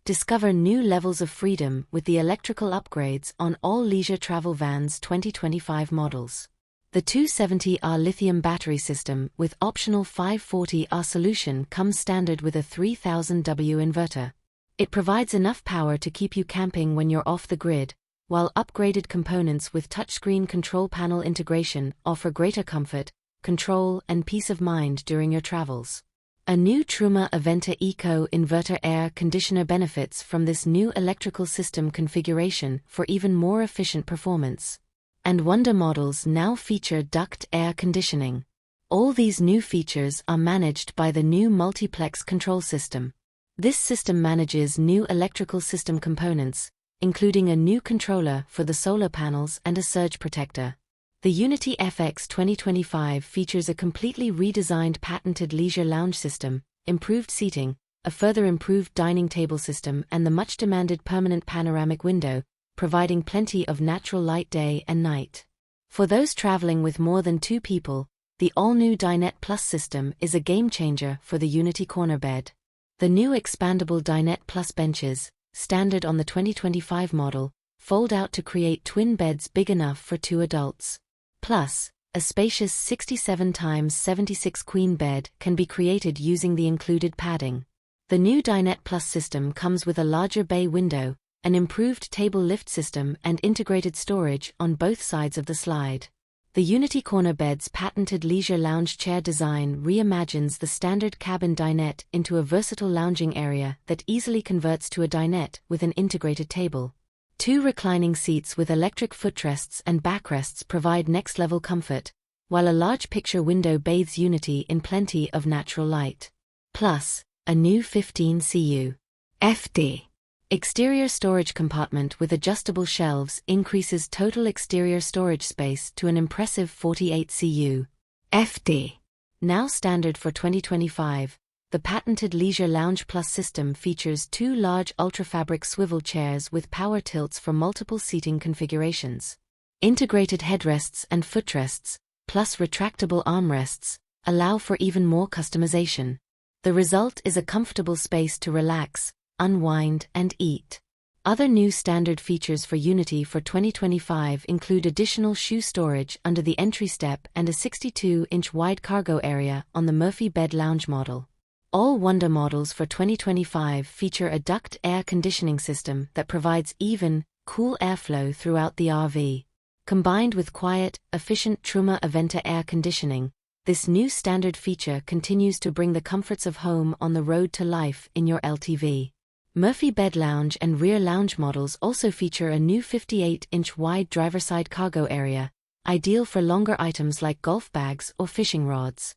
Discover new levels of freedom with the electrical upgrades on all leisure travel vans 2025 models. The 270Ah lithium battery system with optional 540Ah solution comes standard with a 3000W inverter. It provides enough power to keep you camping when you're off the grid, while upgraded components with touchscreen control panel integration offer greater comfort, control, and peace of mind during your travels. A new Truma Aventa Eco inverter air conditioner benefits from this new electrical system configuration for even more efficient performance. And Wonder models now feature duct air conditioning. All these new features are managed by the new Multiplex control system. This system manages new electrical system components, including a new controller for the solar panels and a surge protector. The Unity FX 2025 features a completely redesigned patented leisure lounge system, improved seating, a further improved dining table system, and the much-demanded permanent panoramic window, providing plenty of natural light day and night. For those traveling with more than 2 people, the all-new Dinette Plus system is a game-changer for the Unity corner bed. The new expandable Dinette Plus benches, standard on the 2025 model, fold out to create twin beds big enough for 2 adults. Plus, a spacious 67x76 queen bed can be created using the included padding. The new Dinette Plus system comes with a larger bay window, an improved table lift system, and integrated storage on both sides of the slide. The Unity corner bed's patented leisure lounge chair design reimagines the standard cabin dinette into a versatile lounging area that easily converts to a dinette with an integrated table. 2 reclining seats with electric footrests and backrests provide next-level comfort, while a large picture window bathes Unity in plenty of natural light. Plus, a new 15 cu FD exterior storage compartment with adjustable shelves increases total exterior storage space to an impressive 48 cu FD. Now standard for 2025, the patented Leisure Lounge Plus system features 2 large ultrafabric swivel chairs with power tilts for multiple seating configurations. Integrated headrests and footrests, plus retractable armrests, allow for even more customization. The result is a comfortable space to relax, unwind, and eat. Other new standard features for Unity for 2025 include additional shoe storage under the entry step and a 62-inch wide cargo area on the Murphy bed lounge model. All Wonder models for 2025 feature a duct air conditioning system that provides even, cool airflow throughout the RV. Combined with quiet, efficient Truma Aventa air conditioning, this new standard feature continues to bring the comforts of home on the road to life in your LTV. Murphy bed lounge and rear lounge models also feature a new 58-inch wide driverside cargo area, ideal for longer items like golf bags or fishing rods.